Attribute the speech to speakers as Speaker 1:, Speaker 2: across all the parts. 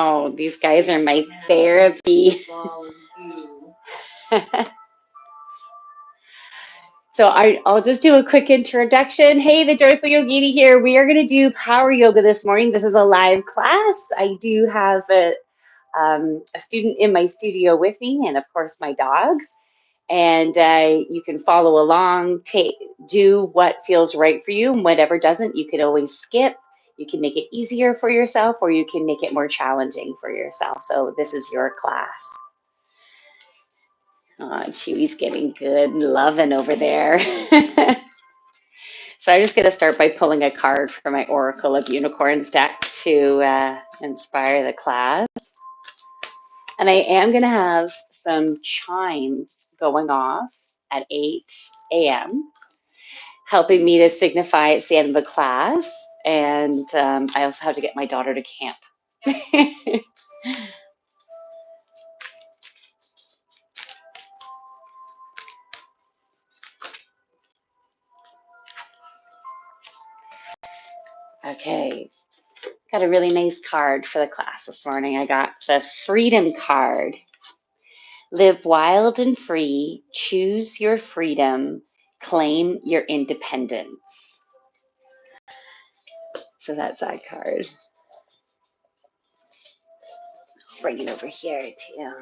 Speaker 1: Oh, these guys are my therapy. So I'll just do a quick introduction. Hey, the Joyful Yogini here. We are going to do power yoga this morning. This is a live class. I do have a student in my studio with me, and of course my dogs. And you can follow along, do what feels right for you, and whatever doesn't, you can always skip. You can make it easier for yourself, or you can make it more challenging for yourself. So this is your class. Oh, Chewy's getting good loving over there. So I'm just going to start by pulling a card for my Oracle of Unicorns deck to inspire the class. And I am going to have some chimes going off at 8 a.m., helping me to signify it's the end of the class. And I also have to get my daughter to camp. Okay, got a really nice card for the class this morning. I got the Freedom card. Live wild and free, choose your freedom, claim your independence. So that's that card. Bring it over here too.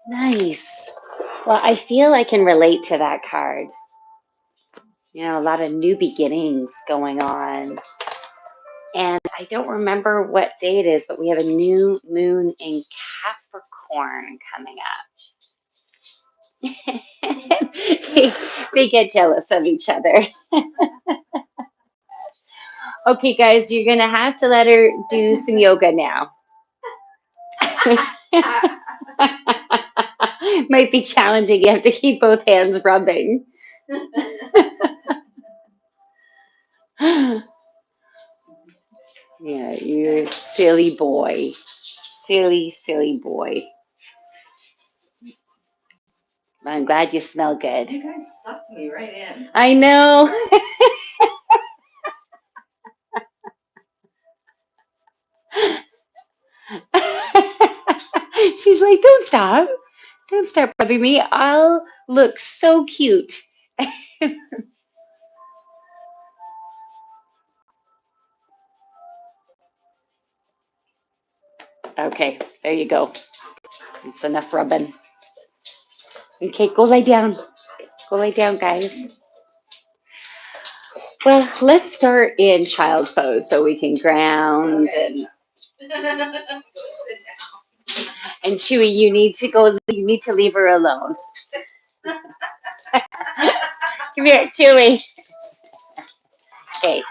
Speaker 1: Nice. Well, I feel I can relate to that card. You know, a lot of new beginnings going on. And I don't remember what day it is, but we have a new moon in Capricorn coming up. they get jealous of each other. Okay, guys, you're going to have to let her do some yoga now. Might be challenging. You have to keep both hands rubbing. Yeah, you're a silly boy. Silly, silly boy. I'm glad you smell good. You guys sucked me right in. I know. She's like, don't stop. Don't start rubbing me. I'll look so cute. Okay, there you go. It's enough rubbing. Okay, go lay down. Go lay down, guys. Well, let's start in child's pose so we can ground and Chewy, you need to go. You need to leave her alone. Come here, Chewy. Okay,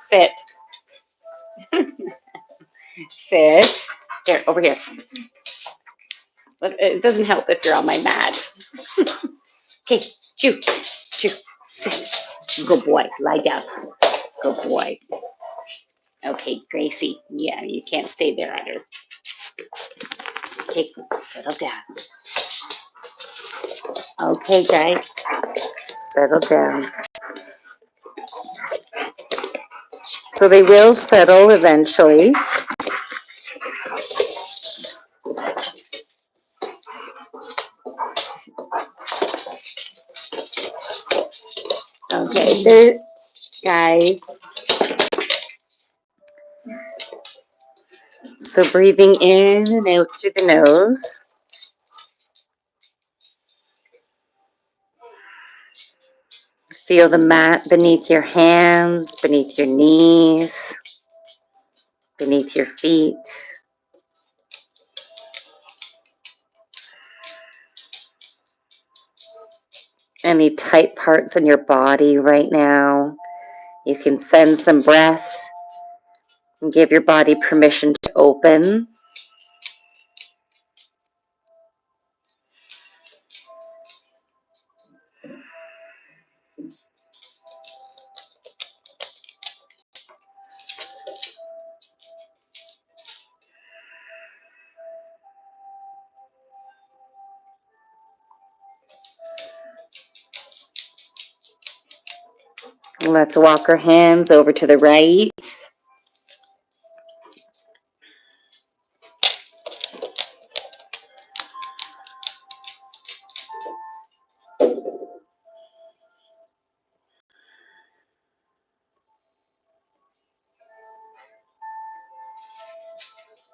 Speaker 1: sit. Sit. Here, over here. It doesn't help if you're on my mat. Okay, Chew, Chew, sit. Good boy. Lie down. Good boy. Okay, Gracie. Yeah, you can't stay there either. Okay, settle down. Okay, guys, settle down. So they will settle eventually. Okay, there, guys. So breathing in and out through the nose. Feel the mat beneath your hands, beneath your knees, beneath your feet. Any tight parts in your body right now. You can send some breath and give your body permission to open. Let's walk our hands over to the right.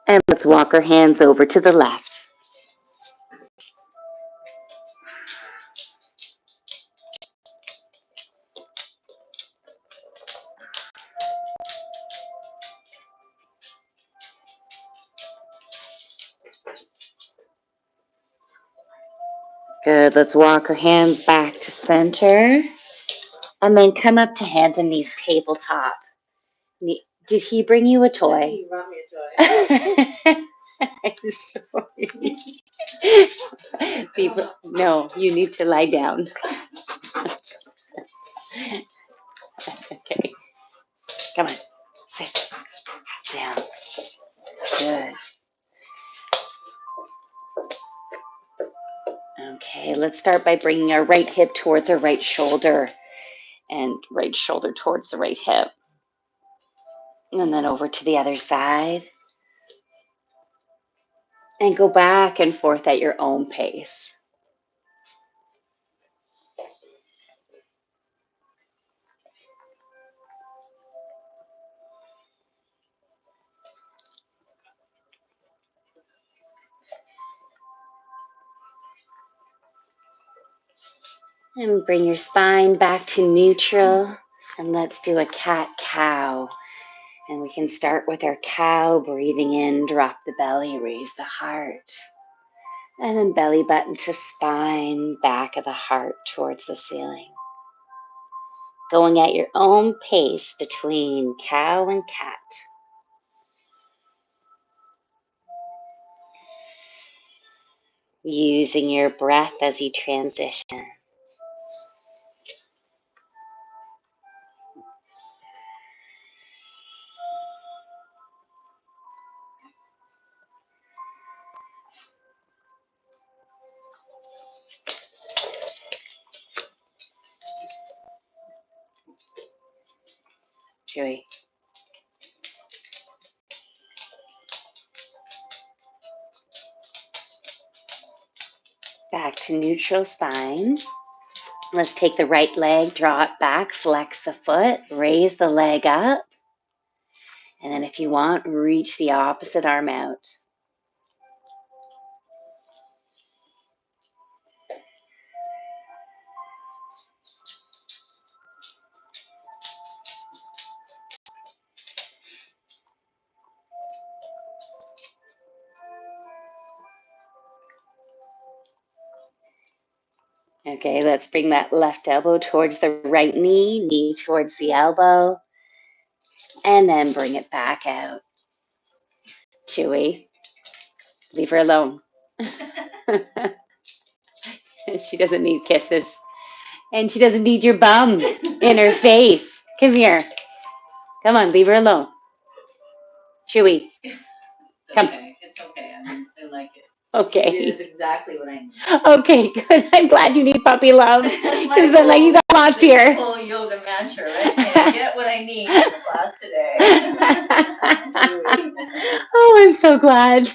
Speaker 1: And let's walk our hands over to the left. Good. Let's walk our hands back to center. And then come up to hands and knees tabletop. Did he bring you a toy? Yeah, he brought me a toy. I'm sorry. No, you need to lie down. Okay. Come on. Sit down. Good. Okay, let's start by bringing our right hip towards our right shoulder and right shoulder towards the right hip. And then over to the other side. And go back and forth at your own pace. And bring your spine back to neutral. And let's do a cat-cow. And we can start with our cow, breathing in, drop the belly, raise the heart. And then belly button to spine, back of the heart towards the ceiling. Going at your own pace between cow and cat. Using your breath as you transition. Joey. Back to neutral spine. Let's take the right leg, draw it back, flex the foot, raise the leg up. And then if you want, reach the opposite arm out. Okay, let's bring that left elbow towards the right knee, knee towards the elbow, and then bring it back out. Chewy, leave her alone. She doesn't need kisses. And she doesn't need your bum in her face. Come here. Come on, leave her alone. Chewy, come.
Speaker 2: Okay, it's okay. I like it.
Speaker 1: Okay.
Speaker 2: It is exactly what I need.
Speaker 1: Okay, good. I'm glad you need puppy love. Because then like, you got lots here.
Speaker 2: Full yoga mantra, right? I get what I need for class today.
Speaker 1: Oh, I'm so glad.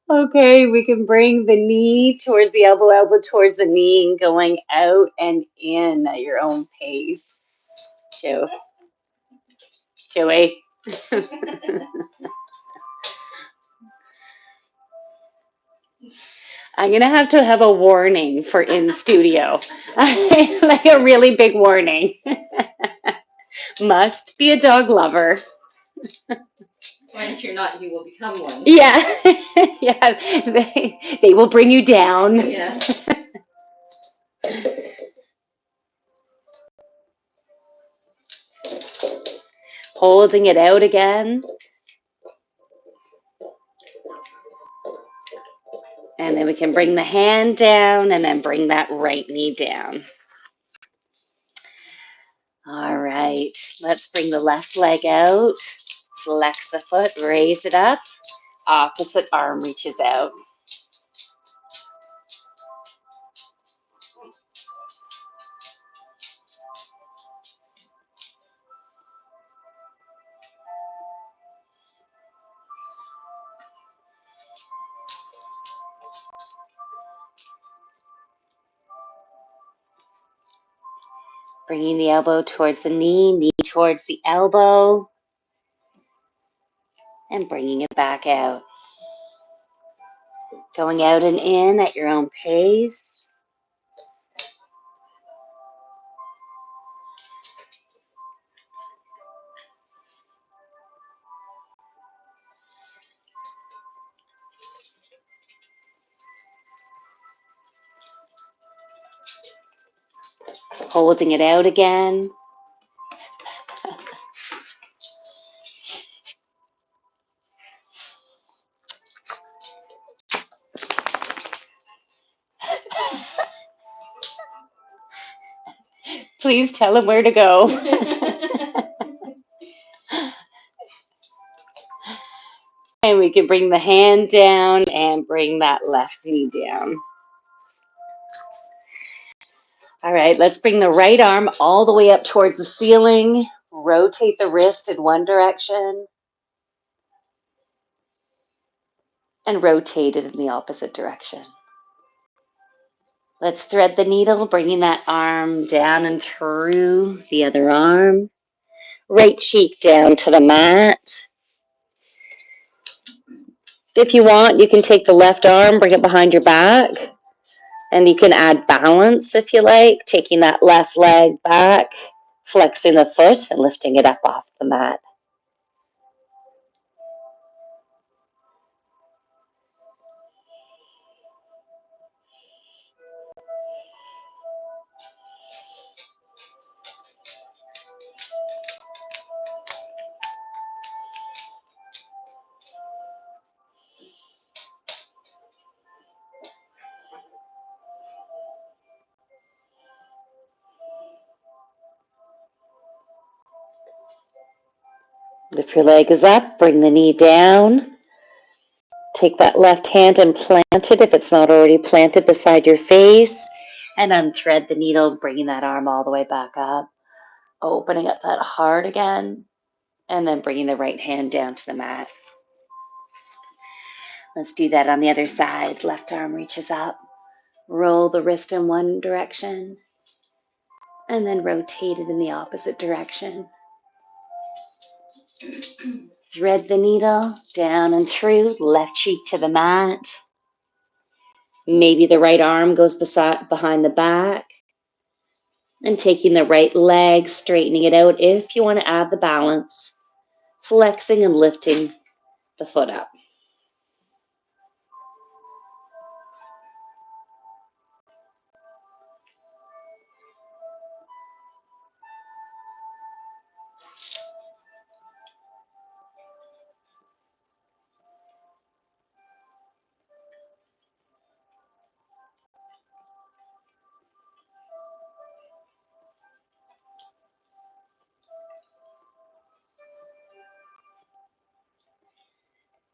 Speaker 1: Okay, we can bring the knee towards the elbow, elbow towards the knee, and going out and in at your own pace. Chewy. I'm going to have a warning for in studio. Like a really big warning. Must be a dog lover.
Speaker 2: And if you're not, you will become one.
Speaker 1: Yeah. Yeah. They will bring you down.
Speaker 2: Yeah.
Speaker 1: Holding it out again. And then we can bring the hand down and then bring that right knee down. All right, let's bring the left leg out, flex the foot, raise it up, opposite arm reaches out. Bringing the elbow towards the knee, knee towards the elbow, and bringing it back out. Going out and in at your own pace. Holding it out again. Please tell him where to go. And we can bring the hand down and bring that left knee down. All right, let's bring the right arm all the way up towards the ceiling. Rotate the wrist in one direction and rotate it in the opposite direction. Let's thread the needle, bringing that arm down and through the other arm. Right cheek down to the mat. If you want, you can take the left arm, bring it behind your back, and you can add balance if you like, taking that left leg back, flexing the foot and lifting it up off the mat. If your leg is up, bring the knee down. Take that left hand and plant it if it's not already planted beside your face. And unthread the needle, bringing that arm all the way back up. Opening up that heart again. And then bringing the right hand down to the mat. Let's do that on the other side. Left arm reaches up. Roll the wrist in one direction. And then rotate it in the opposite direction. Thread the needle down and through, left cheek to the mat. Maybe the right arm goes behind the back. And taking the right leg, straightening it out if you want to add the balance. Flexing and lifting the foot up.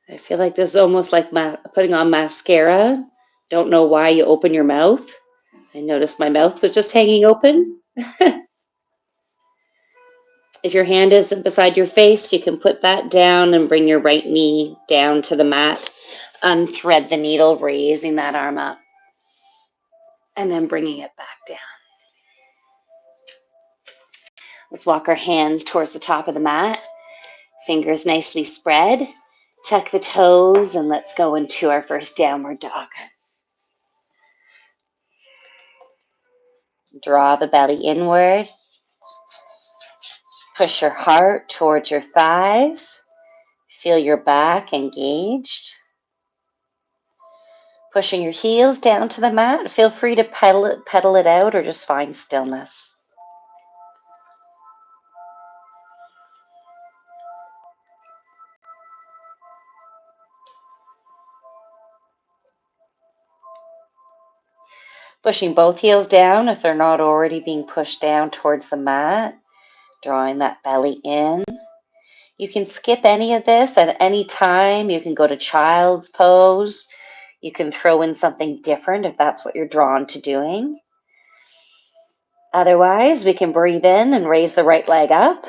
Speaker 1: I feel like this is almost like putting on mascara. Don't know why you open your mouth. I noticed my mouth was just hanging open. If your hand isn't beside your face, you can put that down and bring your right knee down to the mat. Unthread the needle, raising that arm up. And then bringing it back down. Let's walk our hands towards the top of the mat. Fingers nicely spread. Tuck the toes and let's go into our first downward dog. Draw the belly inward. Push your heart towards your thighs. Feel your back engaged. Pushing your heels down to the mat. Feel free to pedal it out or just find stillness. Pushing both heels down if they're not already being pushed down towards the mat. Drawing that belly in. You can skip any of this at any time. You can go to child's pose. You can throw in something different if that's what you're drawn to doing. Otherwise, we can breathe in and raise the right leg up.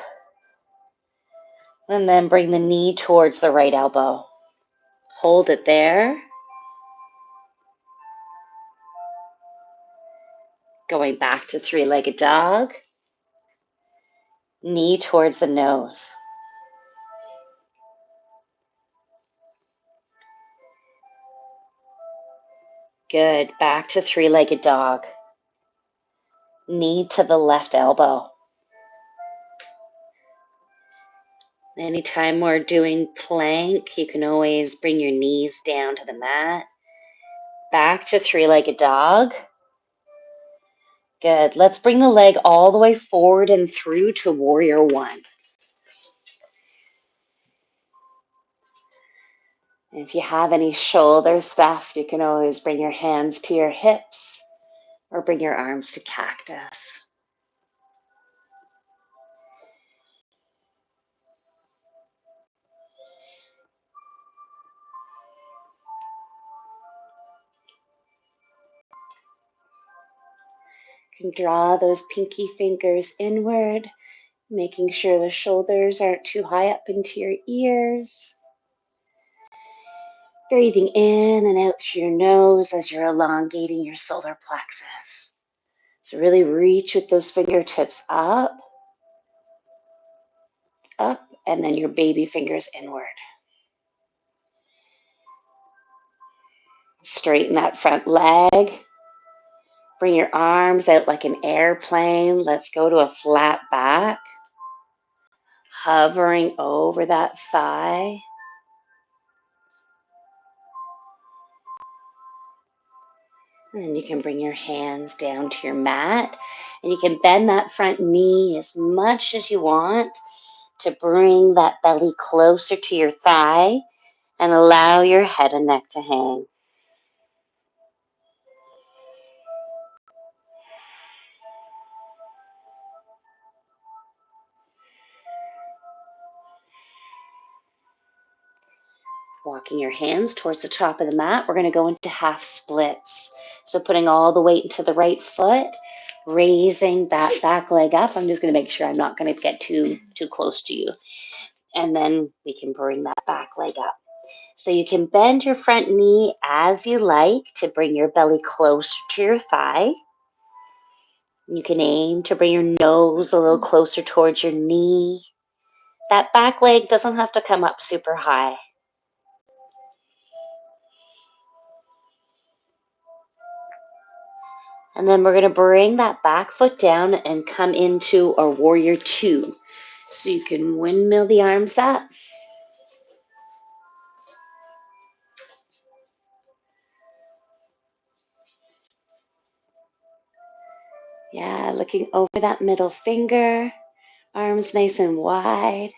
Speaker 1: And then bring the knee towards the right elbow. Hold it there. Going back to three-legged dog. Knee towards the nose. Good. Back to three-legged dog. Knee to the left elbow. Anytime we're doing plank, you can always bring your knees down to the mat. Back to three-legged dog. Good. Let's bring the leg all the way forward and through to warrior one. If you have any shoulder stuff, you can always bring your hands to your hips or bring your arms to cactus. You can draw those pinky fingers inward, making sure the shoulders aren't too high up into your ears. Breathing in and out through your nose as you're elongating your solar plexus. So really reach with those fingertips up, and then your baby fingers inward. Straighten that front leg. Bring your arms out like an airplane. Let's go to a flat back. Hovering over that thigh. And then you can bring your hands down to your mat. And you can bend that front knee as much as you want to bring that belly closer to your thigh and allow your head and neck to hang. Walking your hands towards the top of the mat, we're going to go into half splits. So putting all the weight into the right foot, raising that back leg up. I'm just going to make sure I'm not going to get too close to you. And then we can bring that back leg up. So you can bend your front knee as you like to bring your belly closer to your thigh. You can aim to bring your nose a little closer towards your knee. That back leg doesn't have to come up super high. And then we're going to bring that back foot down and come into our warrior two. So you can windmill the arms up. Yeah, looking over that middle finger. Arms nice and wide.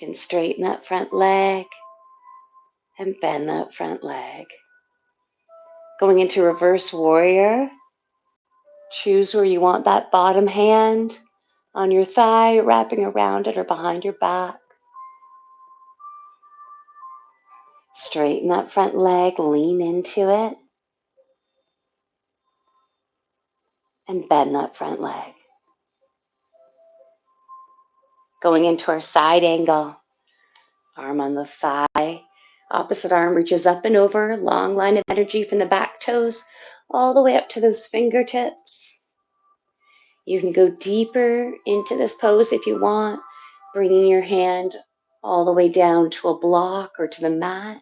Speaker 1: You can straighten that front leg and bend that front leg. Going into reverse warrior. Choose where you want that bottom hand on your thigh, wrapping around it or behind your back. Straighten that front leg, lean into it, and bend that front leg. Going into our side angle, arm on the thigh, opposite arm reaches up and over, long line of energy from the back toes all the way up to those fingertips. You can go deeper into this pose if you want, bringing your hand all the way down to a block or to the mat.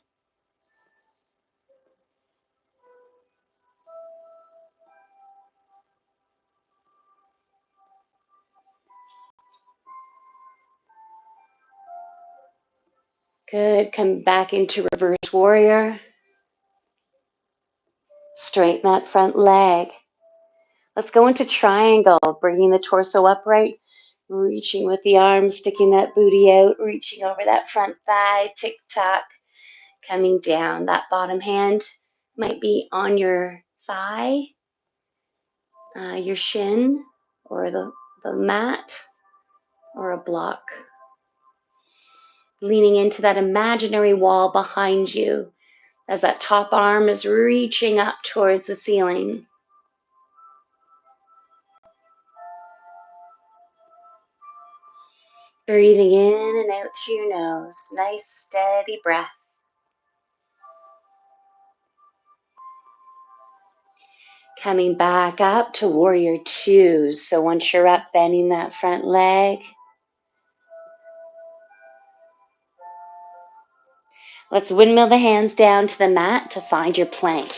Speaker 1: Good. Come back into reverse warrior. Straighten that front leg. Let's go into triangle, bringing the torso upright, reaching with the arms, sticking that booty out, reaching over that front thigh, tick-tock, coming down. That bottom hand might be on your thigh, your shin, or the mat, or a block. Leaning into that imaginary wall behind you as that top arm is reaching up towards the ceiling. Breathing in and out through your nose. Nice, steady breath. Coming back up to warrior two. So once you're up, bending that front leg. Let's windmill the hands down to the mat to find your plank.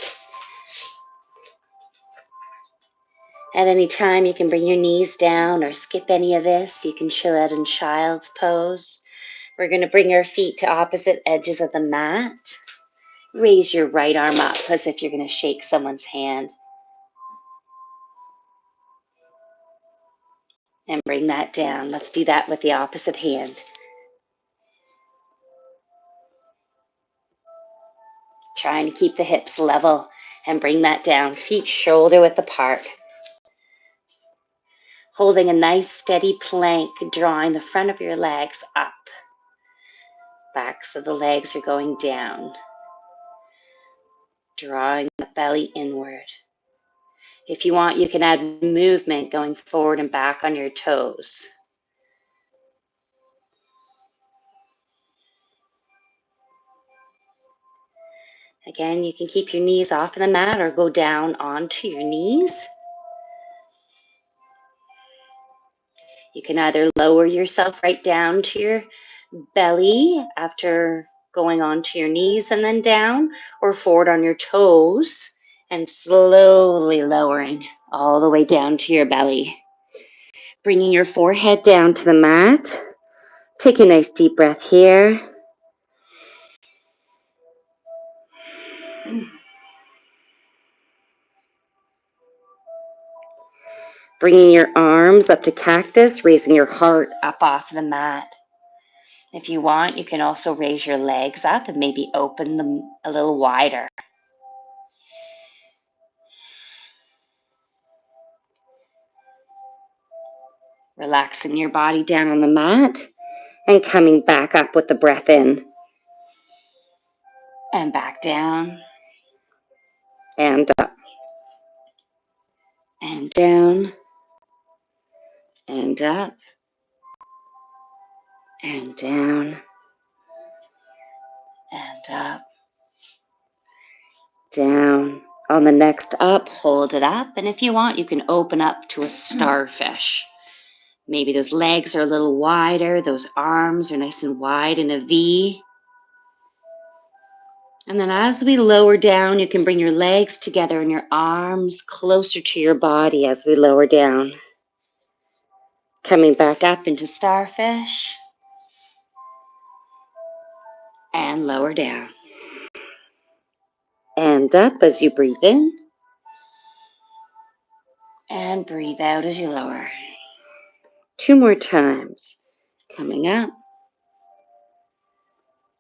Speaker 1: At any time, you can bring your knees down or skip any of this. You can chill out in child's pose. We're going to bring our feet to opposite edges of the mat. Raise your right arm up as if you're going to shake someone's hand. And bring that down. Let's do that with the opposite hand. Trying to keep the hips level and bring that down. Feet shoulder width apart. Holding a nice steady plank, drawing the front of your legs up. Backs of the legs are going down. Drawing the belly inward. If you want, you can add movement going forward and back on your toes. Again, you can keep your knees off of the mat or go down onto your knees. You can either lower yourself right down to your belly after going onto your knees and then down, or forward on your toes and slowly lowering all the way down to your belly. Bringing your forehead down to the mat. Take a nice deep breath here. Bringing your arms up to cactus, raising your heart up off the mat. If you want, you can also raise your legs up and maybe open them a little wider. Relaxing your body down on the mat and coming back up with the breath in. And back down. And up. And down. And up. And down. And up. Down. On the next up, hold it up. And if you want, you can open up to a starfish. Maybe those legs are a little wider. Those arms are nice and wide in a V. And then as we lower down, you can bring your legs together and your arms closer to your body as we lower down. Coming back up into starfish. And lower down. And up as you breathe in. And breathe out as you lower. 2 more times. Coming up.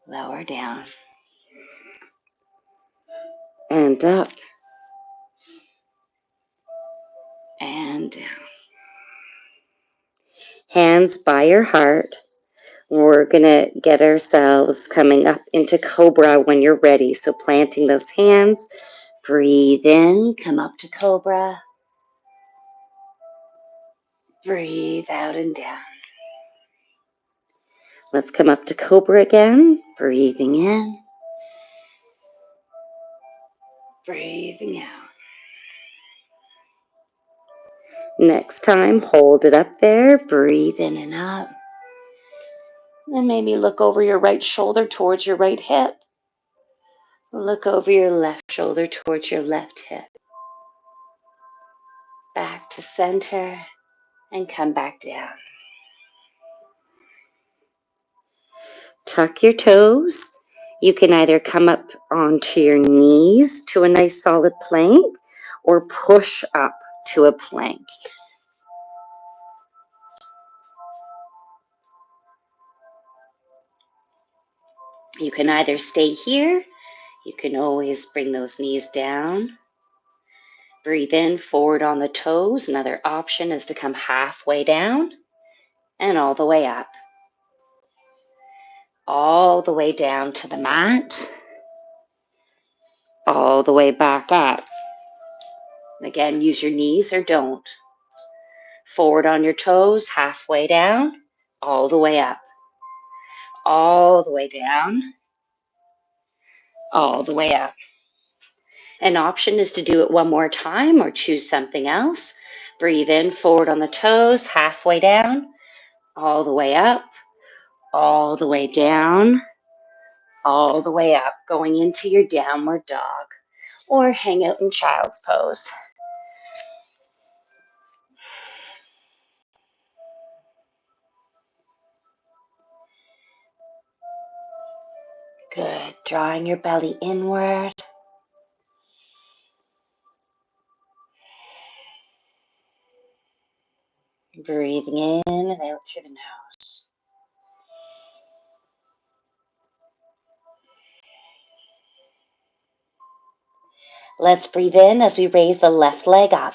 Speaker 1: Lower down. And up. And down. Hands by your heart. We're going to get ourselves coming up into cobra when you're ready. So planting those hands. Breathe in. Come up to cobra. Breathe out and down. Let's come up to cobra again. Breathing in. Breathing out. Next time, hold it up there. Breathe in and up. And maybe look over your right shoulder towards your right hip. Look over your left shoulder towards your left hip. Back to center and come back down. Tuck your toes. You can either come up onto your knees to a nice solid plank or push up to a plank. You can either stay here. You can always bring those knees down. Breathe in, forward on the toes. Another option is to come halfway down and all the way up. All the way down to the mat. All the way back up. Again, use your knees or don't. Forward on your toes, halfway down, all the way up. All the way down, all the way up. An option is to do it one more time or choose something else. Breathe in, forward on the toes, halfway down, all the way up, all the way down, all the way up, going into your downward dog or hang out in child's pose. Good. Drawing your belly inward. Breathing in and out through the nose. Let's breathe in as we raise the left leg up.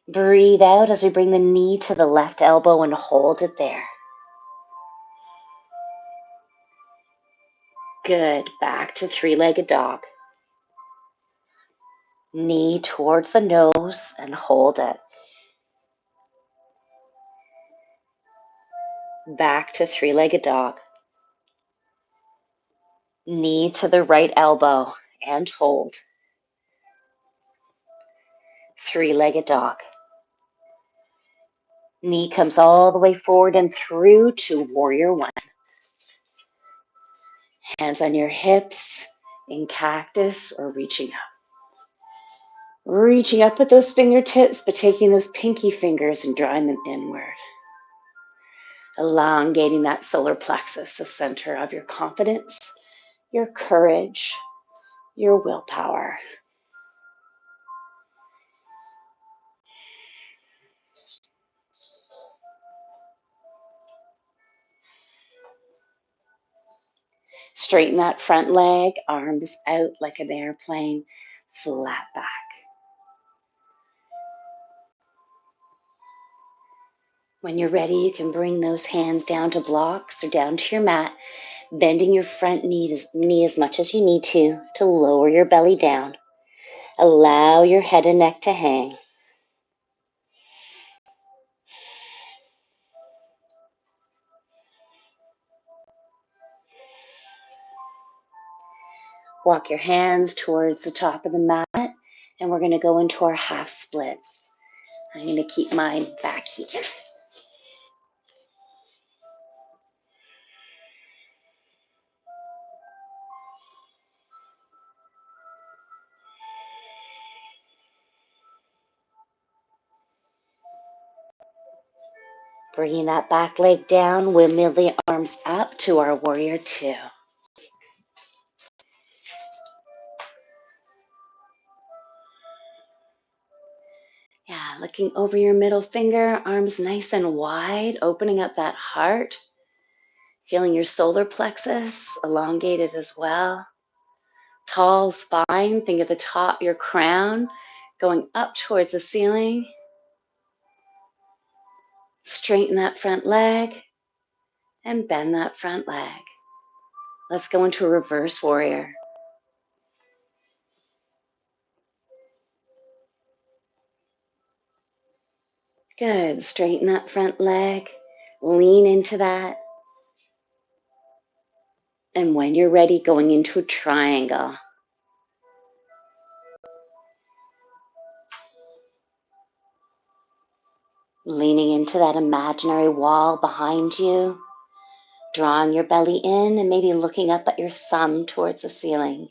Speaker 1: Breathe out as we bring the knee to the left elbow and hold it there. Good. Back to three-legged dog. Knee towards the nose and hold it. Back to three-legged dog. Knee to the right elbow and hold. Three-legged dog. Knee comes all the way forward and through to warrior one. Hands on your hips in cactus or reaching up. Reaching up with those fingertips, but taking those pinky fingers and drawing them inward. Elongating that solar plexus, the center of your confidence, your courage, your willpower. Straighten that front leg, arms out like an airplane, flat back. When you're ready, you can bring those hands down to blocks or down to your mat, bending your front knee as much as you need to lower your belly down. Allow your head and neck to hang. Walk your hands towards the top of the mat, and we're going to go into our half splits. I'm going to keep mine back here. Bringing that back leg down, windmill the arms up to our warrior two. Yeah, looking over your middle finger, arms nice and wide, opening up that heart. Feeling your solar plexus elongated as well. Tall spine, think of the top, your crown going up towards the ceiling. Straighten that front leg and bend that front leg. Let's go into a reverse warrior. Good. Straighten that front leg. Lean into that. And when you're ready, going into a triangle. Leaning into that imaginary wall behind you. Drawing your belly in and maybe looking up at your thumb towards the ceiling.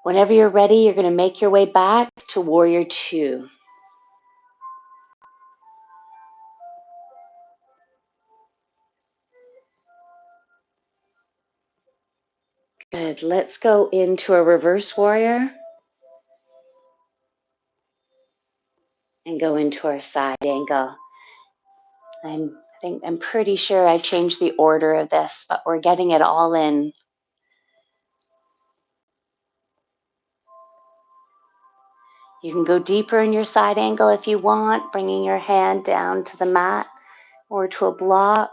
Speaker 1: Whenever you're ready, you're going to make your way back to warrior two. Good. Let's go into a reverse warrior and go into our side angle. I'm pretty sure I changed the order of this, but we're getting it all in. You can go deeper in your side angle if you want, bringing your hand down to the mat or to a block.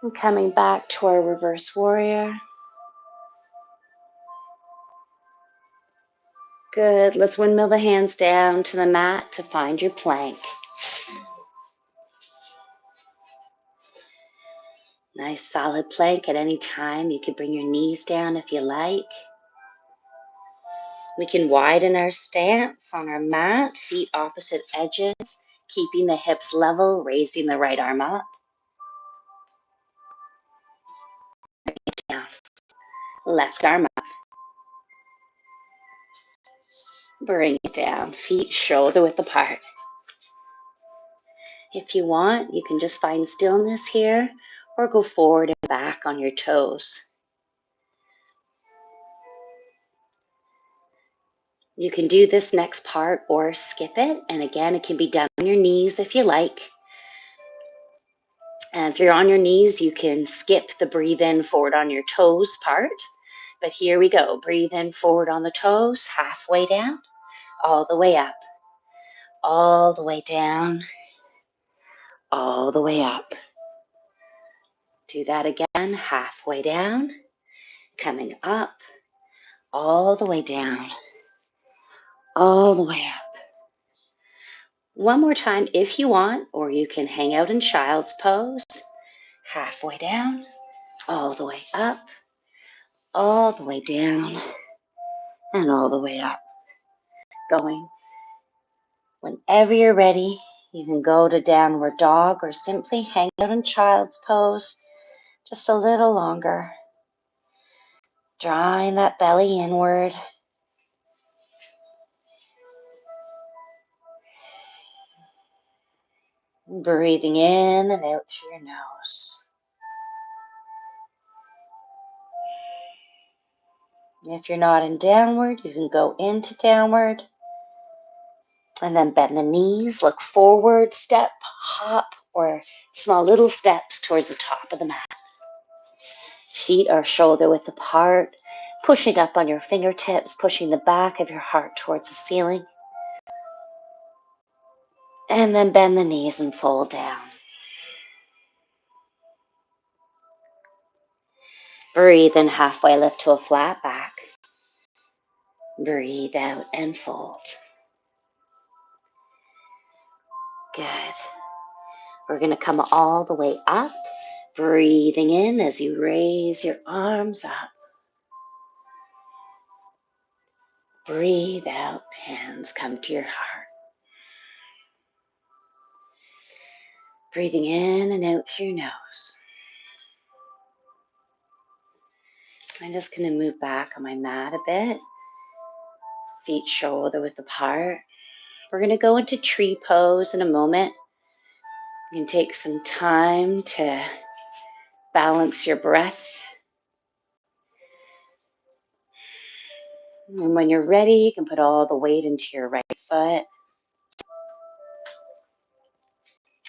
Speaker 1: And coming back to our reverse warrior. Good. Let's windmill the hands down to the mat to find your plank. Nice solid plank at any time. You could bring your knees down if you like. We can widen our stance on our mat, feet opposite edges, keeping the hips level, raising the right arm up. Down. Left arm up. Bring it down. Feet shoulder width apart. If you want, you can just find stillness here or go forward and back on your toes. You can do this next part or skip it. And again, it can be done on your knees if you like. And if you're on your knees, you can skip the breathe in forward on your toes part. But here we go. Breathe in forward on the toes, halfway down, all the way up, all the way down, all the way up. Do that again, halfway down, coming up, all the way down, all the way up. One more time if you want, or you can hang out in child's pose, halfway down, all the way up, all the way down, and all the way up. Going. Whenever you're ready, you can go to downward dog or simply hang out in child's pose just a little longer. Drawing that belly inward. Breathing in and out through your nose. If you're not in downward, you can go into downward. And then bend the knees, look forward, step, hop, or small little steps towards the top of the mat. Feet are shoulder width apart, pushing up on your fingertips, pushing the back of your heart towards the ceiling. And then bend the knees and fold down. Breathe in, halfway lift to a flat back. Breathe out and fold. Good. We're going to come all the way up, breathing in as you raise your arms up. Breathe out, hands come to your heart. Breathing in and out through your nose. I'm just going to move back on my mat a bit. Feet shoulder width apart. We're going to go into tree pose in a moment. You can take some time to balance your breath. And when you're ready, you can put all the weight into your right foot.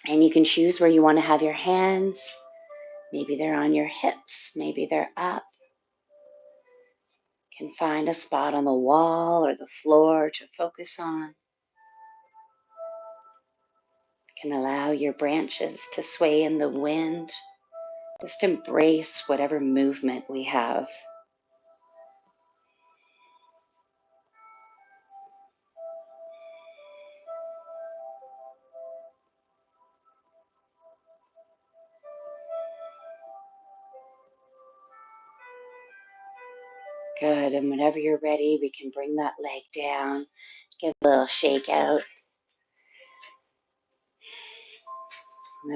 Speaker 1: And you can choose where you want to have your hands. Maybe they're on your hips, maybe they're up. You can find a spot on the wall or the floor to focus on. You can allow your branches to sway in the wind. Just embrace whatever movement we have. Good, and whenever you're ready, we can bring that leg down, give a little shake out.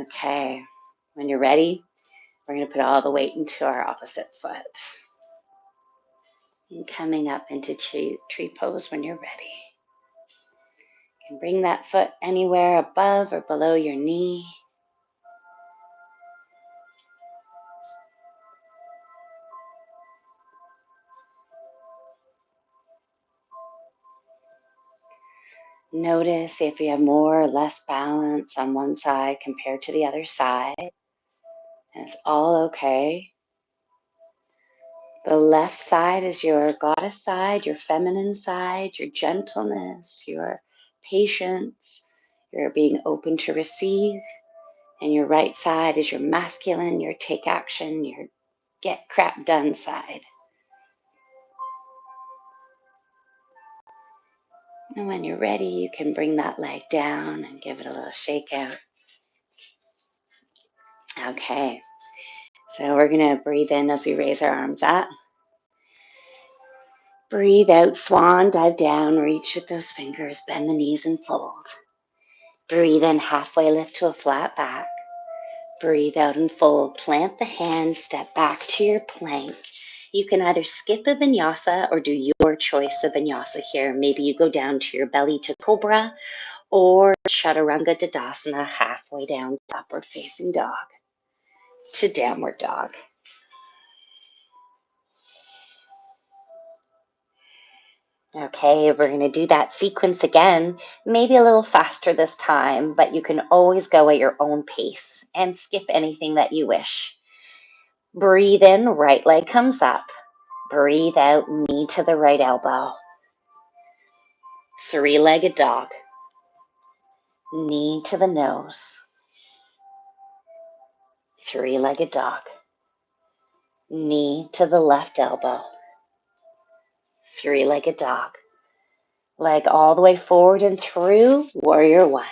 Speaker 1: Okay, when you're ready, we're going to put all the weight into our opposite foot. And coming up into tree pose when you're ready. You can bring that foot anywhere above or below your knee. Notice if you have more or less balance on one side compared to the other side. And it's all okay. The left side is your goddess side, your feminine side, your gentleness, your patience, your being open to receive. And your right side is your masculine, your take action, your get crap done side. And when you're ready, you can bring that leg down and give it a little shake out. Okay, so we're going to breathe in as we raise our arms up. Breathe out, swan, dive down, reach with those fingers, bend the knees and fold. Breathe in, halfway lift to a flat back. Breathe out and fold. Plant the hands, step back to your plank. You can either skip a vinyasa or do your choice of vinyasa here. Maybe you go down to your belly to cobra or chaturanga dadasana, halfway down to upward facing dog to downward dog. Okay, we're going to do that sequence again, maybe a little faster this time, but you can always go at your own pace and skip anything that you wish. Breathe in, right leg comes up. Breathe out, knee to the right elbow. Three-legged dog. Knee to the nose. Three-legged dog. Knee to the left elbow. Three-legged dog. Leg all the way forward and through, warrior one.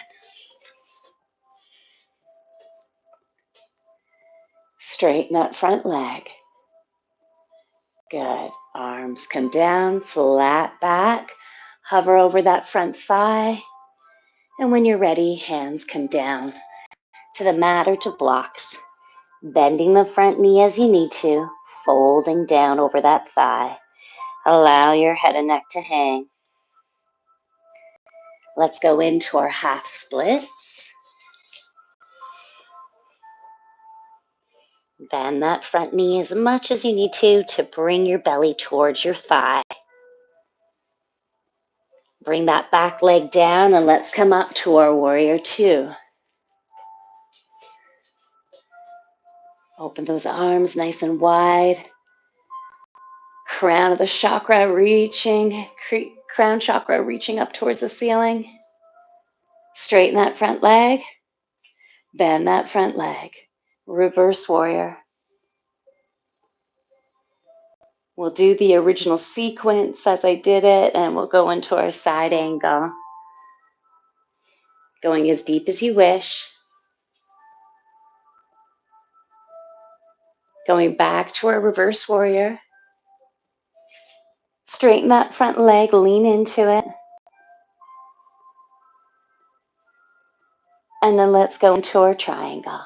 Speaker 1: Straighten that front leg. Good. Arms come down, flat back. Hover over that front thigh. And when you're ready, hands come down to the mat or to blocks. Bending the front knee as you need to, folding down over that thigh. Allow your head and neck to hang. Let's go into our half splits. Bend that front knee as much as you need to bring your belly towards your thigh. Bring that back leg down and let's come up to our warrior two. Open those arms nice and wide. Crown of the chakra reaching, crown chakra reaching up towards the ceiling. Straighten that front leg. Bend that front leg. Reverse warrior. We'll do the original sequence as I did it, and we'll go into our side angle. Going as deep as you wish. Going back to our reverse warrior. Straighten that front leg, lean into it. And then let's go into our triangle.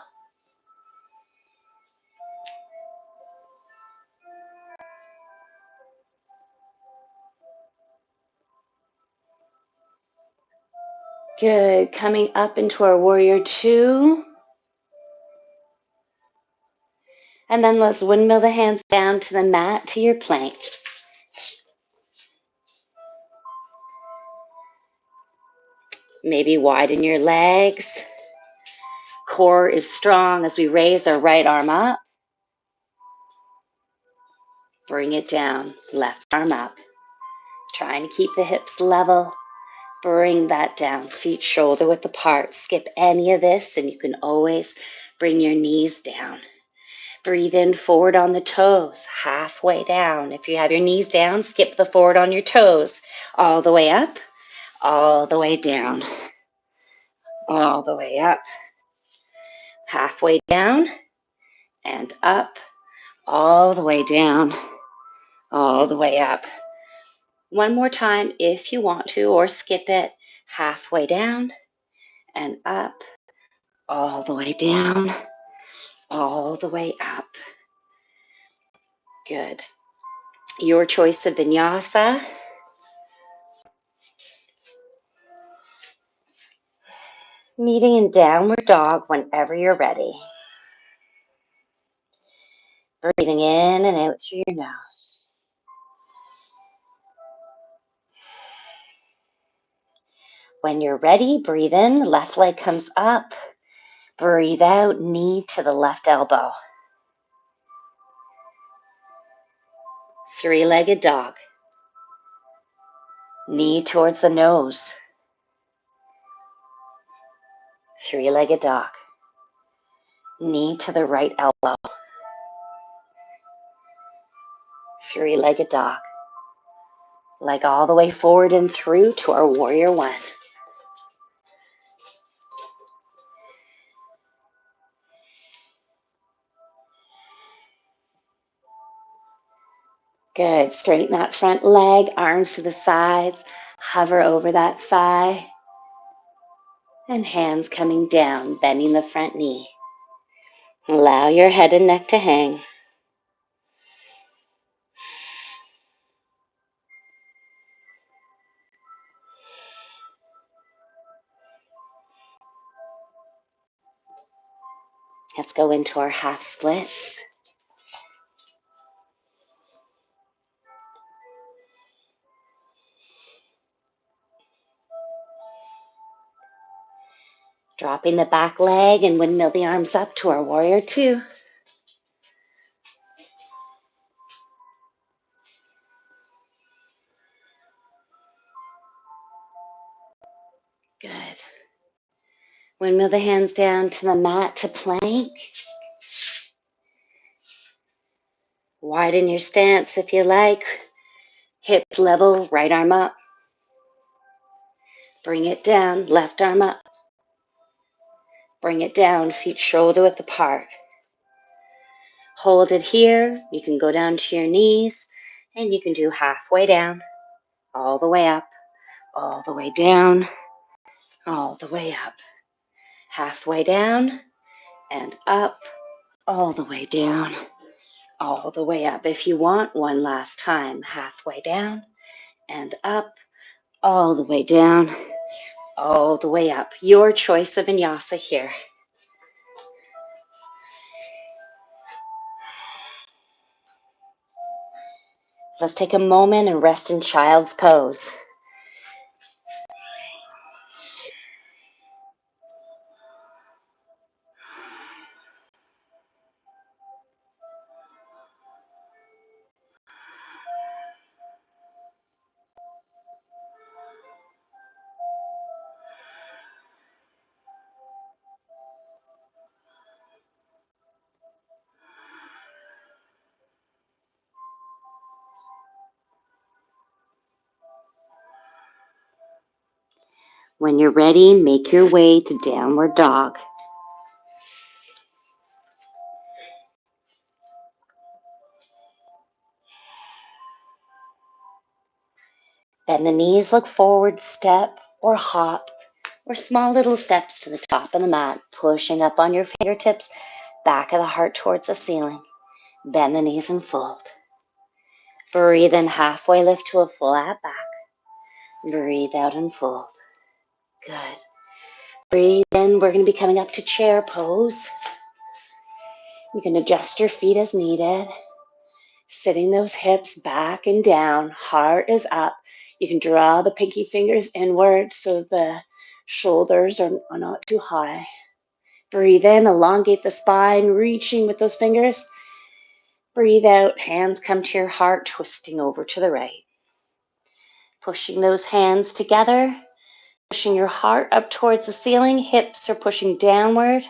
Speaker 1: Good. Coming up into our warrior two. And then let's windmill the hands down to the mat, to your plank. Maybe widen your legs. Core is strong as we raise our right arm up. Bring it down, left arm up. Trying to keep the hips level. Bring that down, feet shoulder width apart. Skip any of this and you can always bring your knees down. Breathe in, forward on the toes, halfway down. If you have your knees down, skip the forward on your toes. All the way up, all the way down. All the way up. Halfway down and up. All the way down. All the way up. One more time if you want to, or skip it. Halfway down and up. All the way down. All the way up. Good. Your choice of vinyasa. Meeting in downward dog whenever you're ready. Breathing in and out through your nose. When you're ready, breathe in, left leg comes up. Breathe out, knee to the left elbow. Three-legged dog. Knee towards the nose. Three-legged dog. Knee to the right elbow. Three-legged dog. Leg all the way forward and through to our warrior one. Good. Straighten that front leg, arms to the sides, hover over that thigh, and hands coming down, bending the front knee. Allow your head and neck to hang. Let's go into our half splits. Dropping the back leg and windmill the arms up to our warrior two. Good. Windmill the hands down to the mat to plank. Widen your stance if you like. Hips level, right arm up. Bring it down, left arm up. Bring it down, feet shoulder width apart. Hold it here. You can go down to your knees and you can do halfway down, all the way up, all the way down, all the way up. Halfway down and up, all the way down, all the way up. If you want, one last time, halfway down and up, all the way down, all the way up. Your choice of vinyasa here. Let's take a moment and rest in child's pose. When you're ready, make your way to downward dog. Bend the knees, look forward, step or hop, or small little steps to the top of the mat, pushing up on your fingertips, back of the heart towards the ceiling. Bend the knees and fold. Breathe in, halfway lift to a flat back. Breathe out and fold. Good. Breathe in, we're going to be coming up to chair pose. You can adjust your feet as needed. Sitting those hips back and down, heart is up. You can draw the pinky fingers inward so the shoulders are not too high. Breathe in, elongate the spine, reaching with those fingers. Breathe out, hands come to your heart, twisting over to the right. Pushing those hands together, pushing your heart up towards the ceiling, hips are pushing downward.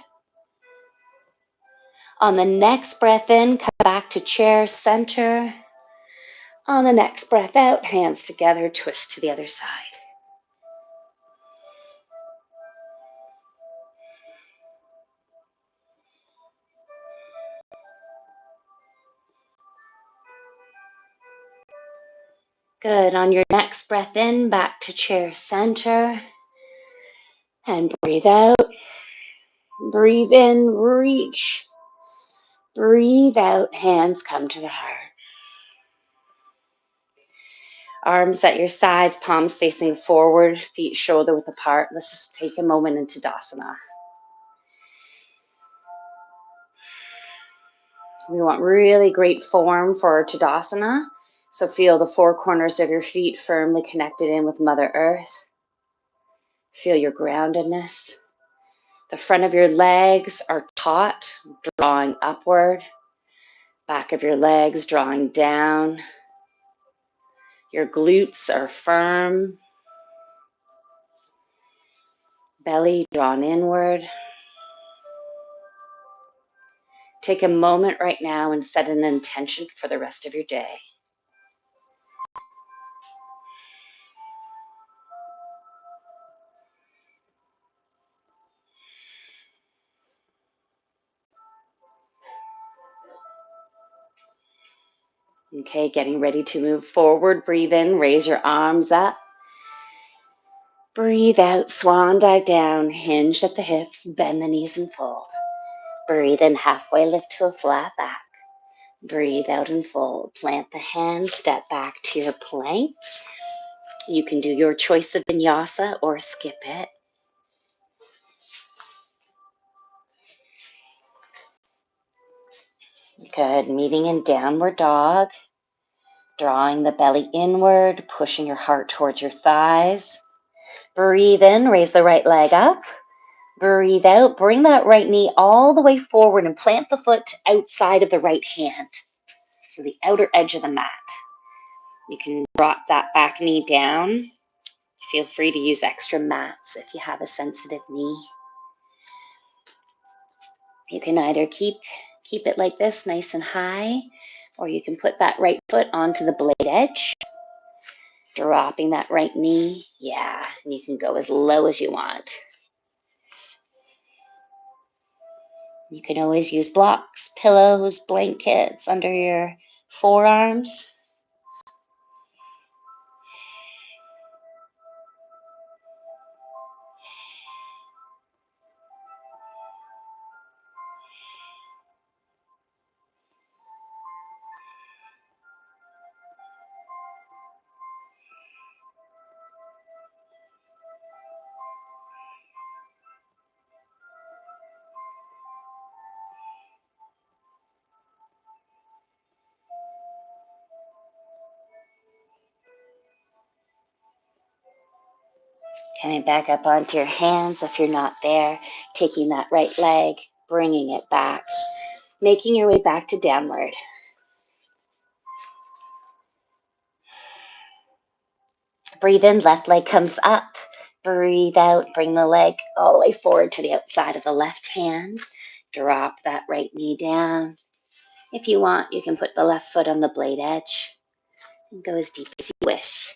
Speaker 1: On the next breath in, come back to chair center. On the next breath out, hands together, twist to the other side. Good. On your next breath in, back to chair center. And breathe out. Breathe in, reach. Breathe out, hands come to the heart. Arms at your sides, palms facing forward, feet shoulder width apart. Let's just take a moment into Tadasana. We want really great form for our Tadasana. So feel the four corners of your feet firmly connected in with Mother Earth. Feel your groundedness. The front of your legs are taut, drawing upward. Back of your legs drawing down. Your glutes are firm. Belly drawn inward. Take a moment right now and set an intention for the rest of your day. Okay, getting ready to move forward. Breathe in, raise your arms up. Breathe out, swan dive down, hinge at the hips, bend the knees and fold. Breathe in, halfway lift to a flat back. Breathe out and fold. Plant the hands, step back to your plank. You can do your choice of vinyasa or skip it. Good. Meeting in downward dog. Drawing the belly inward, pushing your heart towards your thighs. Breathe in, raise the right leg up. Breathe out, bring that right knee all the way forward and plant the foot outside of the right hand. So the outer edge of the mat. You can drop that back knee down. Feel free to use extra mats if you have a sensitive knee. You can either keep it like this, nice and high, or you can put that right foot onto the blade edge, dropping that right knee. Yeah, and you can go as low as you want. You can always use blocks, pillows, blankets under your forearms. Coming back up onto your hands if you're not there, taking that right leg, bringing it back, making your way back to downward. Breathe in, left leg comes up. Breathe out, bring the leg all the way forward to the outside of the left hand. Drop that right knee down. If you want, you can put the left foot on the blade edge and go as deep as you wish.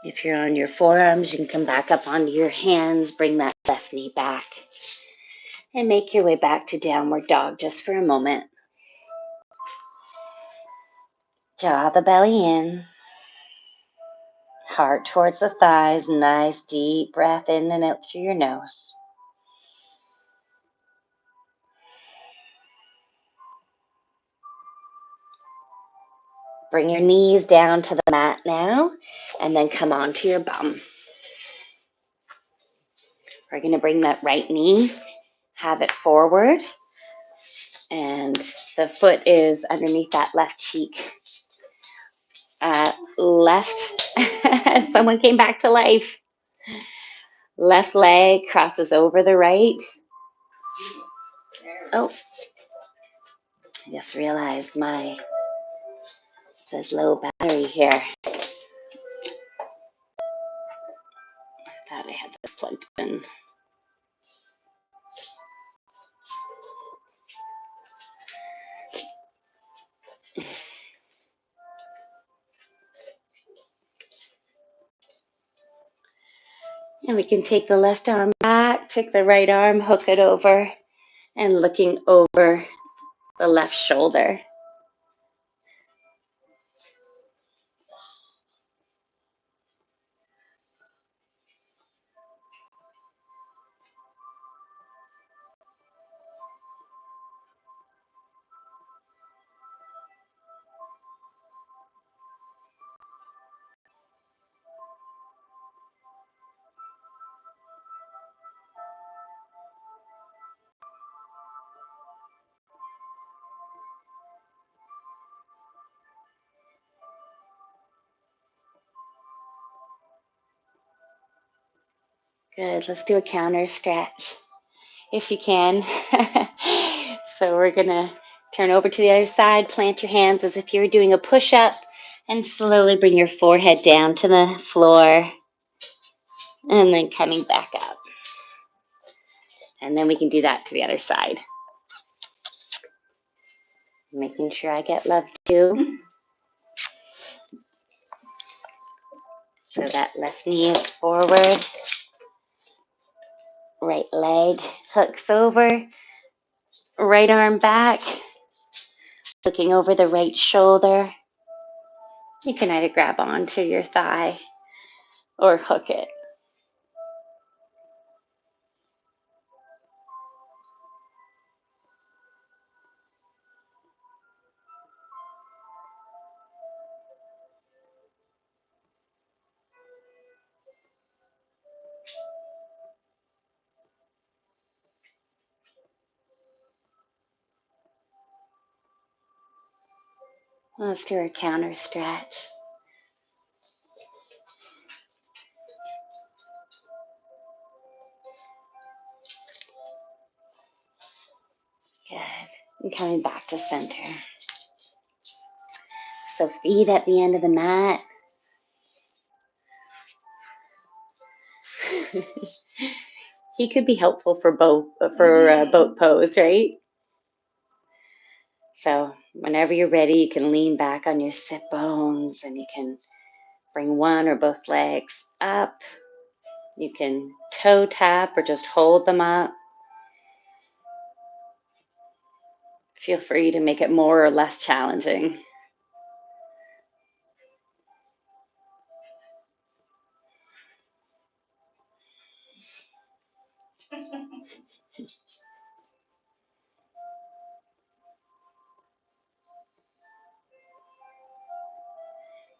Speaker 1: If you're on your forearms, you can come back up onto your hands, bring that left knee back, and make your way back to downward dog just for a moment. Draw the belly in, heart towards the thighs, nice deep breath in and out through your nose. Bring your knees down to the mat now, and then come onto your bum. We're going to bring that right knee, have it forward, and the foot is underneath that left cheek. Left, someone came back to life. Left leg crosses over the right. Oh, I just realized it says low battery here. I thought I had this plugged in. And we can take the left arm back, take the right arm, hook it over, and looking over the left shoulder. Good. Let's do a counter stretch. if you can. So we're gonna turn over to the other side, plant your hands as if you were doing a push-up, and slowly bring your forehead down to the floor, and then coming back up. And then we can do that to the other side. Making sure I get love too. So that left knee is forward, right leg hooks over, right arm back, looking over the right shoulder. You can either grab onto your thigh or hook it. Let's do our counter stretch. Good. And coming back to center. So feet at the end of the mat. He could be helpful for both boat pose, right? So whenever you're ready, you can lean back on your sit bones and you can bring one or both legs up. You can toe tap or just hold them up. Feel free to make it more or less challenging.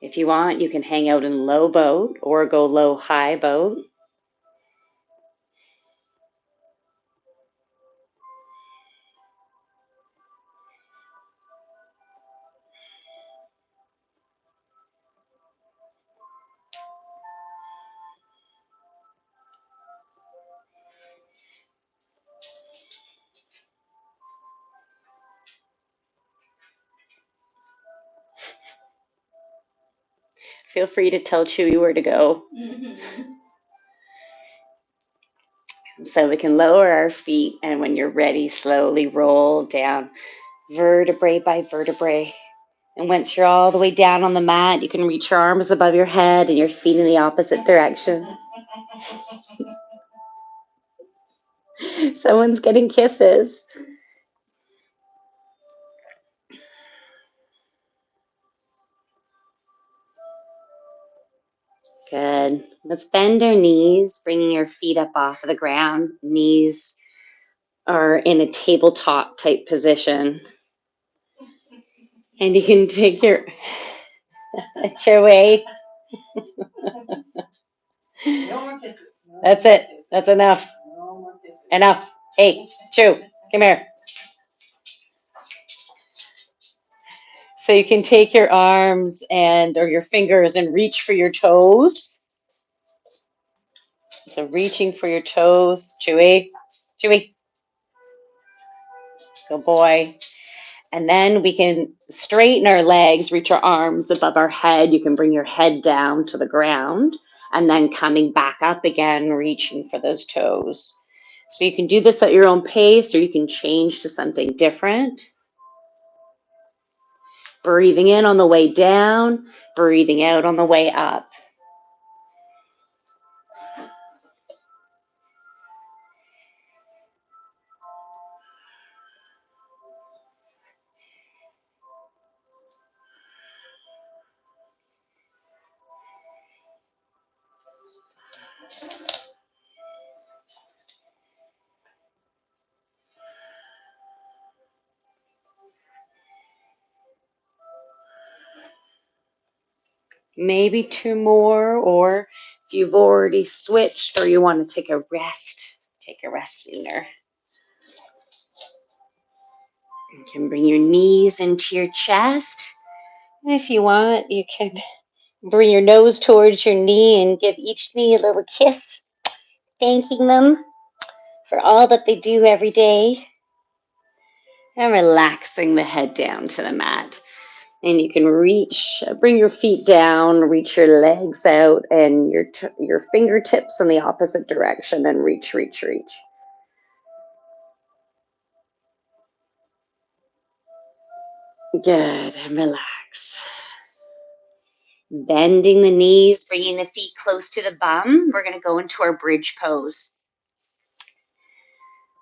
Speaker 1: If you want, you can hang out in low boat or go low high boat. Feel free to tell Chewy where to go. So we can lower our feet, and when you're ready, slowly roll down vertebrae by vertebrae. And once you're all the way down on the mat, you can reach your arms above your head and your feet in the opposite direction. Someone's getting kisses. Good. Let's bend our knees, bringing your feet up off of the ground. Knees are in a tabletop type position. And you can take your way.
Speaker 2: No more kisses.
Speaker 1: That's it. That's enough.
Speaker 2: No more kisses.
Speaker 1: Enough. Hey, Chew, come here. So you can take your arms or your fingers and reach for your toes. So reaching for your toes. Chewy. Chewy. Good boy. And then we can straighten our legs, reach our arms above our head. You can bring your head down to the ground and then coming back up again, reaching for those toes. So you can do this at your own pace or you can change to something different. Breathing in on the way down, breathing out on the way up. Maybe two more, or if you've already switched or you want to take a rest sooner. You can bring your knees into your chest. And if you want, you can bring your nose towards your knee and give each knee a little kiss, thanking them for all that they do every day. And relaxing the head down to the mat. And you can bring your feet down, reach your legs out and your fingertips in the opposite direction and reach, reach, reach. Good, and relax. Bending the knees, bringing the feet close to the bum. We're going to go into our bridge pose.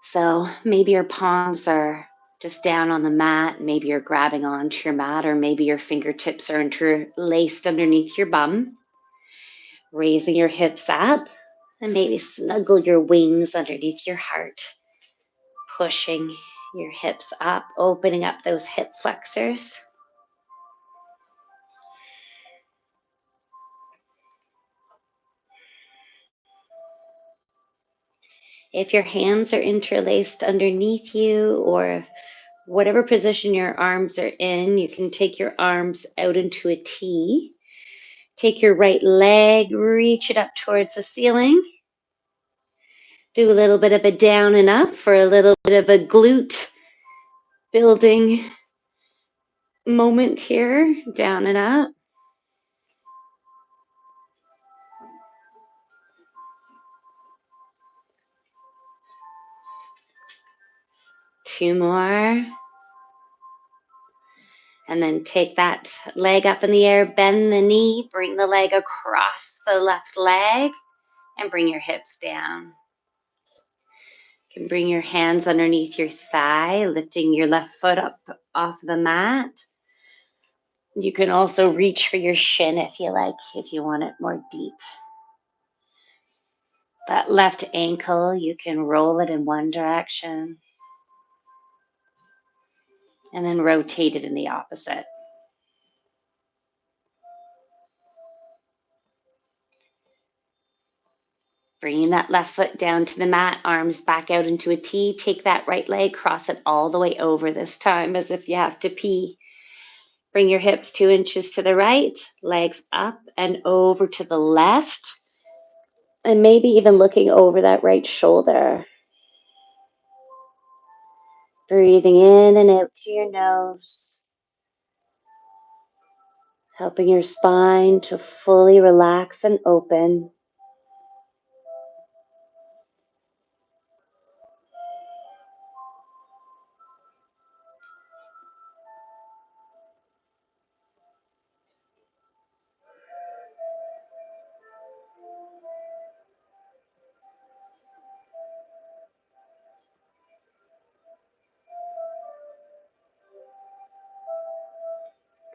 Speaker 1: So maybe your palms are just down on the mat. Maybe you're grabbing onto your mat, or maybe your fingertips are interlaced underneath your bum. Raising your hips up and maybe snuggle your wings underneath your heart. Pushing your hips up, opening up those hip flexors. If your hands are interlaced underneath you, or whatever position your arms are in, you can take your arms out into a T. Take your right leg, reach it up towards the ceiling. Do a little bit of a down and up for a little bit of a glute building moment here. Down and up. Two more. And then take that leg up in the air, bend the knee, bring the leg across the left leg, and bring your hips down. You can bring your hands underneath your thigh, lifting your left foot up off the mat. You can also reach for your shin if you like, if you want it more deep. That left ankle, you can roll it in one direction and then rotate it in the opposite. Bringing that left foot down to the mat, arms back out into a T. Take that right leg, cross it all the way over this time as if you have to pee. Bring your hips 2 inches to the right, legs up and over to the left, and maybe even looking over that right shoulder. Breathing in and out through your nose, helping your spine to fully relax and open.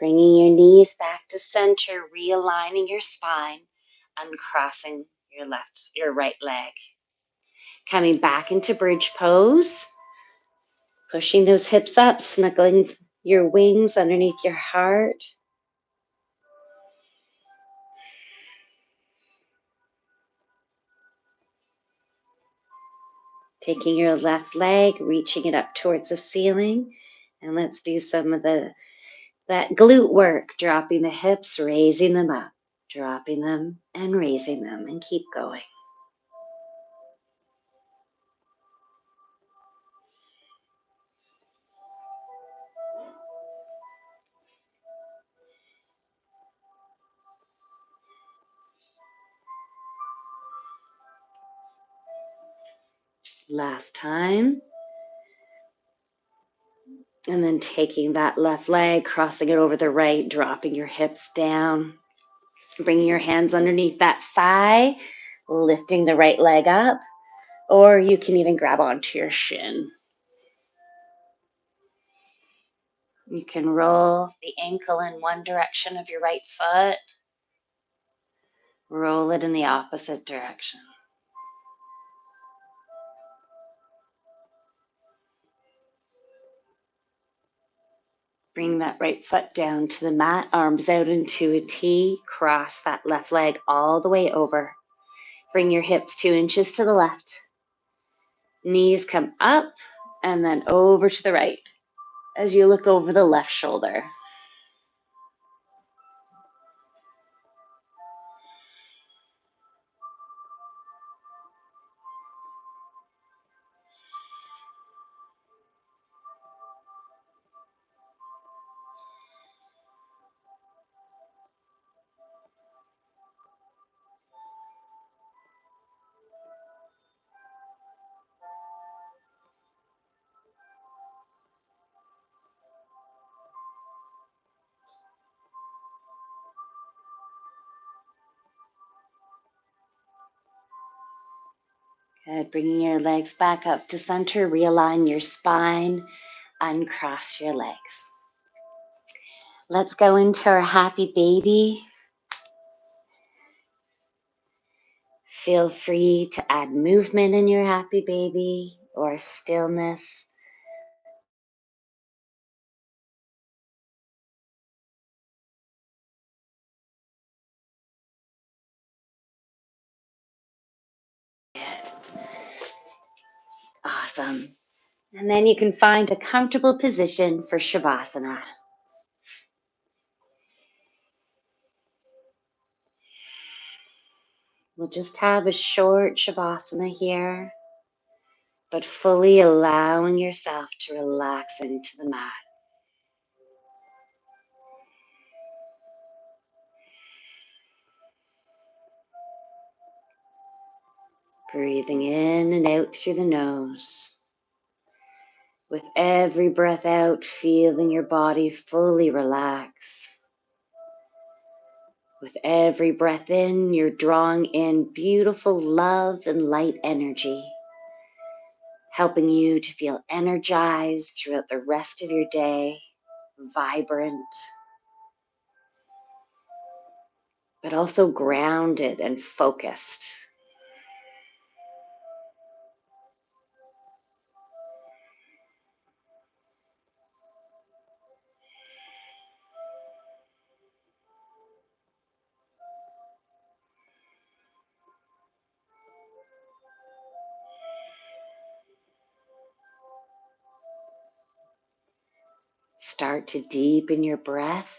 Speaker 1: Bringing your knees back to center, realigning your spine, uncrossing your right leg. Coming back into bridge pose, pushing those hips up, snuggling your wings underneath your heart. Taking your left leg, reaching it up towards the ceiling. And let's do some of that glute work, dropping the hips, raising them up, dropping them and raising them, and keep going. Last time. And then taking that left leg, crossing it over the right, dropping your hips down, bringing your hands underneath that thigh, lifting the right leg up, or you can even grab onto your shin. You can roll the ankle in one direction of your right foot, roll it in the opposite direction. Bring that right foot down to the mat, arms out into a T, cross that left leg all the way over. Bring your hips 2 inches to the left. Knees come up and then over to the right as you look over the left shoulder. Good. Bringing your legs back up to center. Realign your spine. Uncross your legs. Let's go into our happy baby. Feel free to add movement in your happy baby or stillness. Awesome. And then you can find a comfortable position for Shavasana. We'll just have a short Shavasana here, but fully allowing yourself to relax into the mat. Breathing in and out through the nose. With every breath out, feeling your body fully relax. With every breath in, you're drawing in beautiful love and light energy, helping you to feel energized throughout the rest of your day, vibrant, but also grounded and focused. Start to deepen your breath.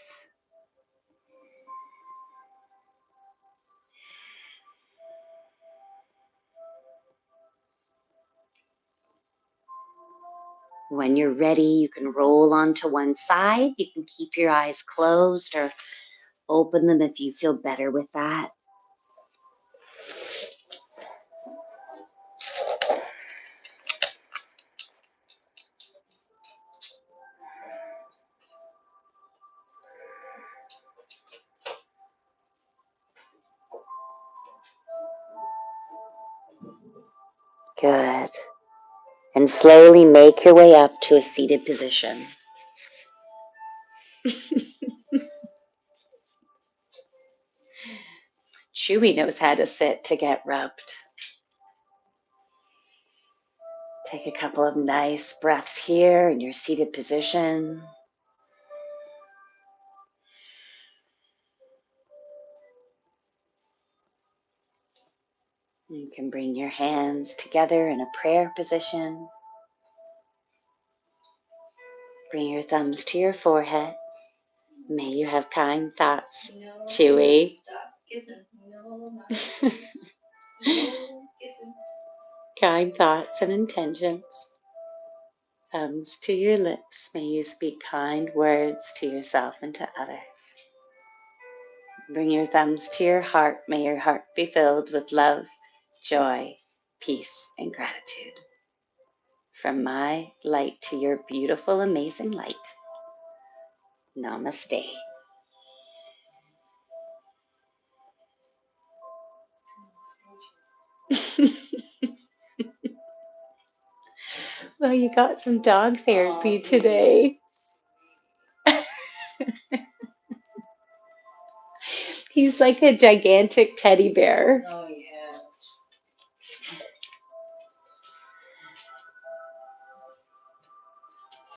Speaker 1: When you're ready, you can roll onto one side. You can keep your eyes closed or open them if you feel better with that. Good. And slowly make your way up to a seated position. Chewy knows how to sit to get rubbed. Take a couple of nice breaths here in your seated position. You can bring your hands together in a prayer position. Bring your thumbs to your forehead. May you have kind thoughts,
Speaker 2: No,
Speaker 1: Chewy.
Speaker 2: stop kissing. No, not no kissing.
Speaker 1: Kind thoughts and intentions. Thumbs to your lips. May you speak kind words to yourself and to others. Bring your thumbs to your heart. May your heart be filled with love, joy, peace, and gratitude. From my light to your beautiful, amazing light. Namaste. Well, you got some dog therapy today. He's like a gigantic teddy bear.